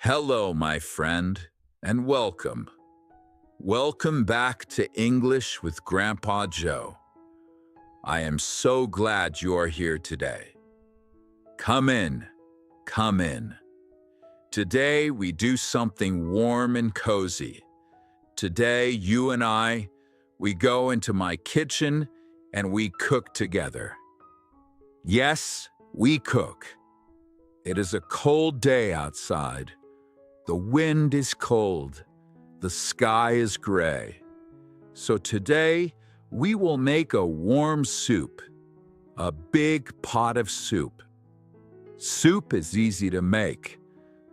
Hello, my friend, and welcome. Welcome back to English with Grandpa Joe. I am so glad you are here today. Come in, come in. Today we do something warm and cozy. Today, you and we go into my kitchen and we cook together. Yes, we cook. It is a cold day outside. The wind is cold. The sky is gray. So today, we will make a warm soup, a big pot of soup. Soup is easy to make.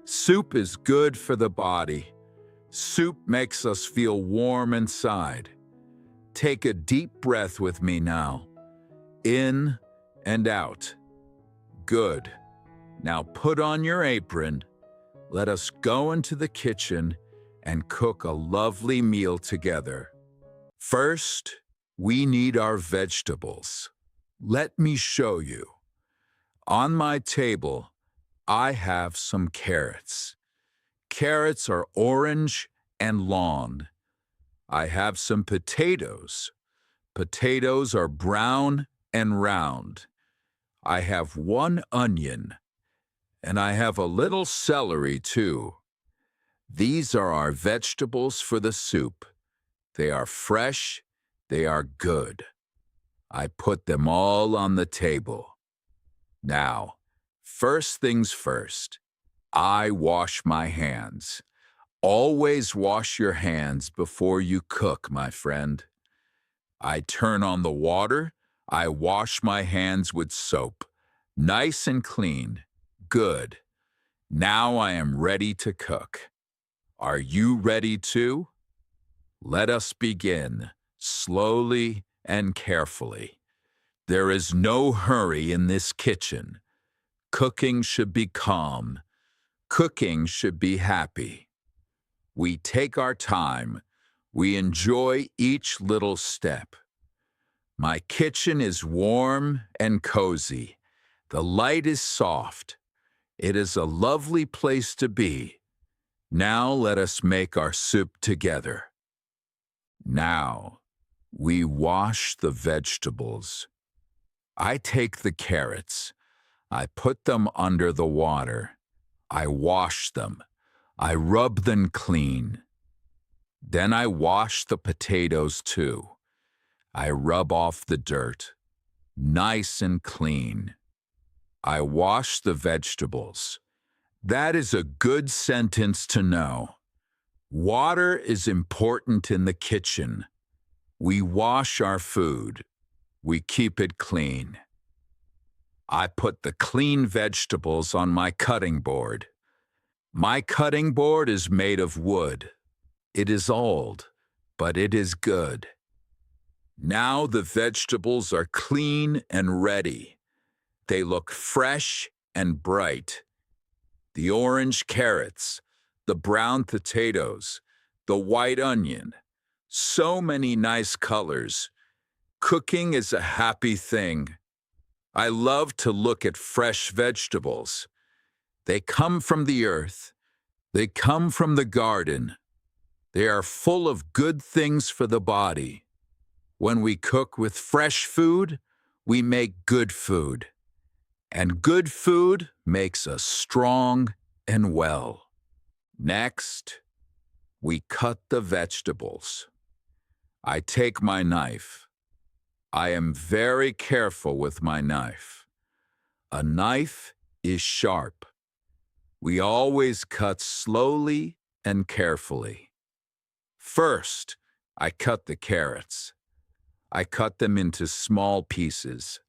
Soup is good for the body. Soup makes us feel warm inside. Take a deep breath with me now. In and out. Good. Now put on your apron. Let us go into the kitchen and cook a lovely meal together. First, we need our vegetables. Let me show you. On my table, I have some carrots. Carrots are orange and long. I have some potatoes. Potatoes are brown and round. I have one onion, and I have a little celery too. These are our vegetables for the soup. They are fresh, they are good. I put them all on the table. Now, first things first, I wash my hands. Always wash your hands before you cook, my friend. I turn on the water, I wash my hands with soap. Nice and clean. Good. Now I am ready to cook. Are you ready too? Let us begin, slowly and carefully. There is no hurry in this kitchen. Cooking should be calm. Cooking should be happy. We take our time. We enjoy each little step. My kitchen is warm and cozy. The light is soft. It is a lovely place to be. Now let us make our soup together. Now, we wash the vegetables. I take the carrots. I put them under the water. I wash them. I rub them clean. Then I wash the potatoes too. I rub off the dirt. Nice and clean. I wash the vegetables. That is a good sentence to know. Water is important in the kitchen. We wash our food. We keep it clean. I put the clean vegetables on my cutting board. My cutting board is made of wood. It is old, but it is good. Now the vegetables are clean and ready. They look fresh and bright. The orange carrots, the brown potatoes, the white onion. So many nice colors. Cooking is a happy thing. I love to look at fresh vegetables. They come from the earth. They come from the garden. They are full of good things for the body. When we cook with fresh food, we make good food. And good food makes us strong and well. Next, we cut the vegetables. I take my knife. I am very careful with my knife. A knife is sharp. We always cut slowly and carefully. First, I cut the carrots. I cut them into small pieces.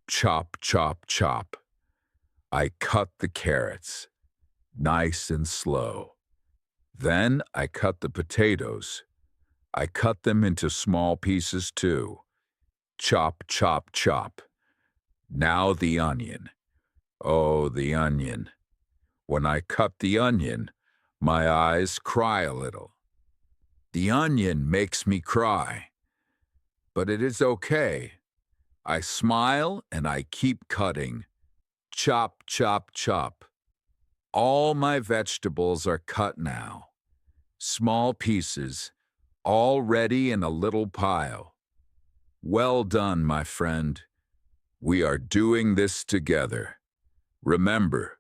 Chop, chop, chop. I cut the carrots, nice and slow. Then I cut the potatoes. I cut them into small pieces too. Chop, chop, chop. Now the onion. Oh, the onion. When I cut the onion, my eyes cry a little. The onion makes me cry. But it is okay. I smile and I keep cutting. Chop, chop, chop. All my vegetables are cut now. Small pieces, all ready in a little pile. Well done, my friend. We are doing this together. Remember,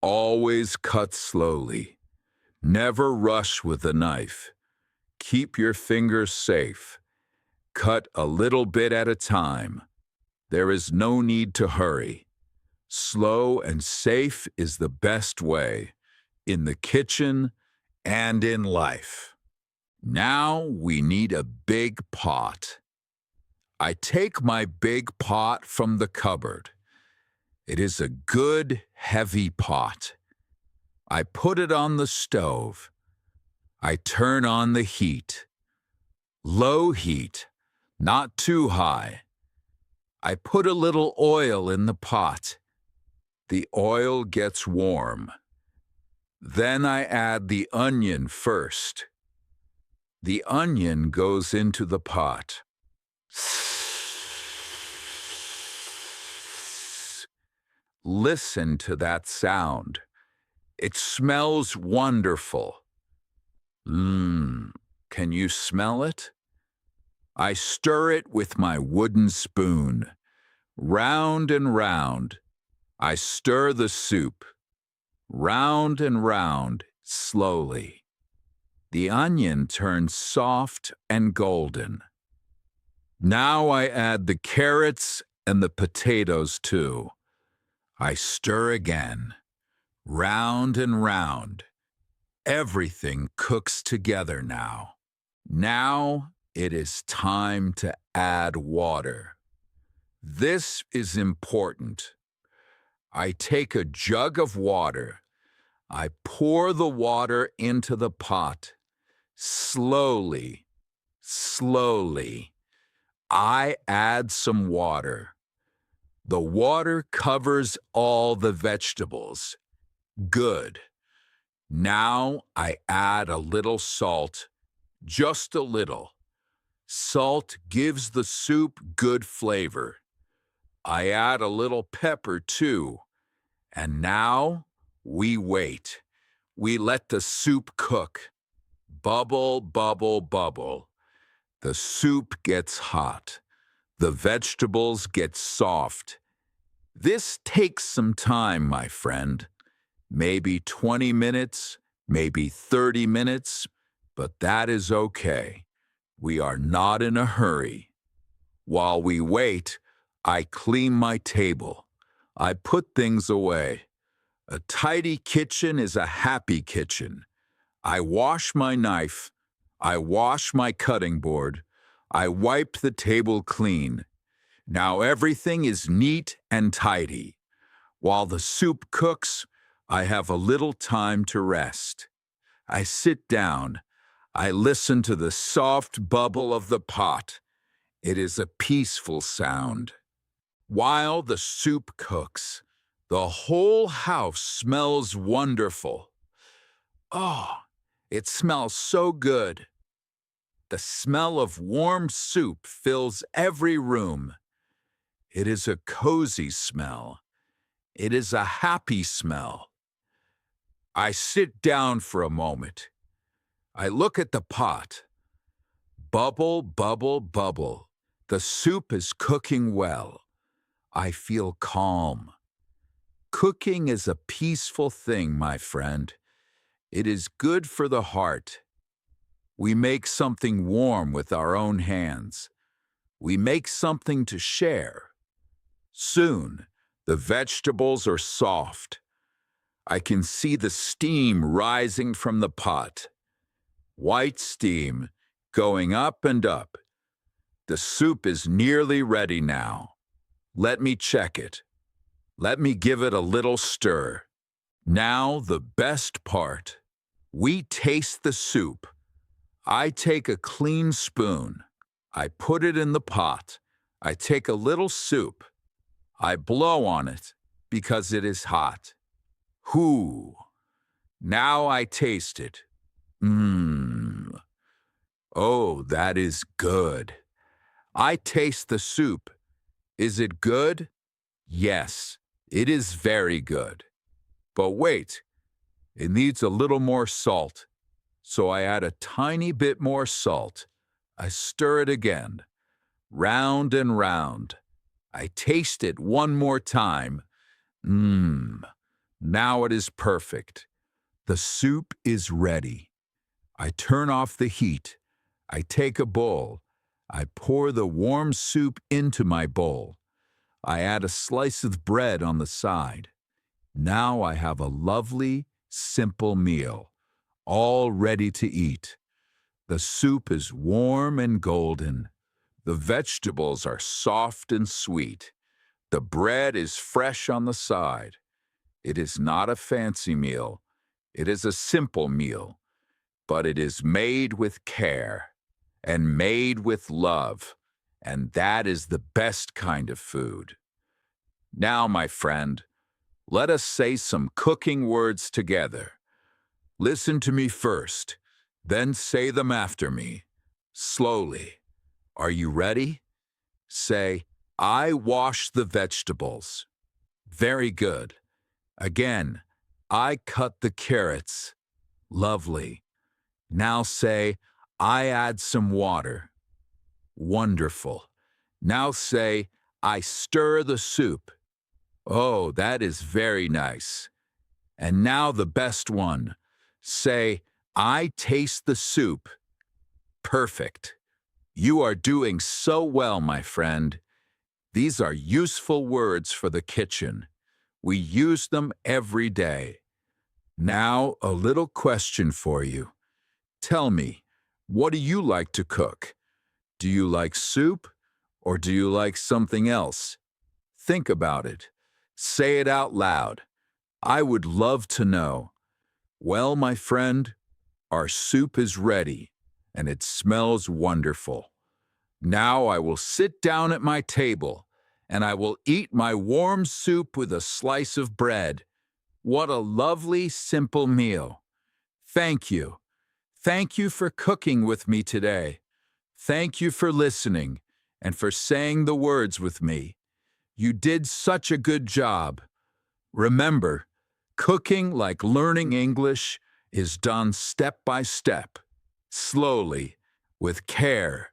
always cut slowly. Never rush with a knife. Keep your fingers safe. Cut a little bit at a time. There is no need to hurry. Slow and safe is the best way, in the kitchen and in life. Now we need a big pot. I take my big pot from the cupboard. It is a good, heavy pot. I put it on the stove. I turn on the heat. Low heat, not too high. I put a little oil in the pot. The oil gets warm. Then I add the onion first. The onion goes into the pot. Listen to that sound. It smells wonderful. Can you smell it? I stir it with my wooden spoon. Round and round. I stir the soup. Round and round, slowly. The onion turns soft and golden. Now I add the carrots and the potatoes too. I stir again, round and round. Everything cooks together now. Now it is time to add water. This is important. I take a jug of water. I pour the water into the pot. Slowly, slowly. I add some water. The water covers all the vegetables. Good. Now I add a little salt, just a little. Salt gives the soup good flavor. I add a little pepper too. And now we wait. We let the soup cook. Bubble, bubble, bubble. The soup gets hot. The vegetables get soft. This takes some time, my friend. Maybe 20 minutes, maybe 30 minutes, but that is okay. We are not in a hurry. While we wait, I clean my table. I put things away. A tidy kitchen is a happy kitchen. I wash my knife. I wash my cutting board. I wipe the table clean. Now everything is neat and tidy. While the soup cooks, I have a little time to rest. I sit down. I listen to the soft bubble of the pot. It is a peaceful sound. While the soup cooks, the whole house smells wonderful. Oh, it smells so good. The smell of warm soup fills every room. It is a cozy smell. It is a happy smell. I sit down for a moment. I look at the pot. Bubble, bubble, bubble. The soup is cooking well. I feel calm. Cooking is a peaceful thing, my friend. It is good for the heart. We make something warm with our own hands. We make something to share. Soon, the vegetables are soft. I can see the steam rising from the pot. White steam going up and up. The soup is nearly ready now. Let me check it. Let me give it a little stir. Now the best part. We taste the soup. I take a clean spoon. I put it in the pot. I take a little soup. I blow on it because it is hot. Whoo! Now I taste it. Oh, that is good. I taste the soup. Is it good? Yes, it is very good. But wait, It needs a little more salt, so I add a tiny bit more salt. I stir it again, round and round. I taste it one more time. Mmm, now it is perfect. The soup is ready. I turn off the heat. I take a bowl. I pour the warm soup into my bowl. I add a slice of bread on the side. Now I have a lovely, simple meal, all ready to eat. The soup is warm and golden. The vegetables are soft and sweet. The bread is fresh on the side. It is not a fancy meal. It is a simple meal, but it is made with care and made with love, and that is the best kind of food. Now, my friend, let us say some cooking words together. Listen to me first, then say them after me, slowly. Are you ready? Say, I wash the vegetables. Very good. Again, I cut the carrots. Lovely. Now say, I add some water. Wonderful. Now say, I stir the soup. Oh, that is very nice. And now the best one. Say, I taste the soup. Perfect. You are doing so well, my friend. These are useful words for the kitchen. We use them every day. Now, a little question for you. Tell me, what do you like to cook? Do you like soup, or do you like something else? Think about it. Say it out loud. I would love to know. Well, my friend, our soup is ready, and it smells wonderful. Now I will sit down at my table, and I will eat my warm soup with a slice of bread. What a lovely, simple meal. Thank you. Thank you for cooking with me today. Thank you for listening and for saying the words with me. You did such a good job. Remember, cooking, like learning English, is done step by step, slowly, with care,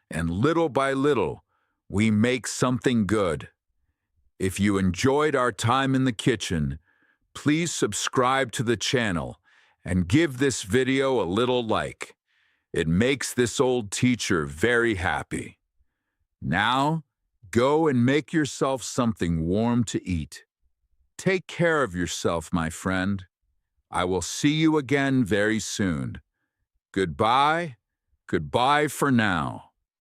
and little by little, we make something good. If you enjoyed our time in the kitchen, please subscribe to the channel and give this video a little like. It makes this old teacher very happy. Now, go and make yourself something warm to eat. Take care of yourself, my friend. I will see you again very soon. Goodbye. Goodbye for now.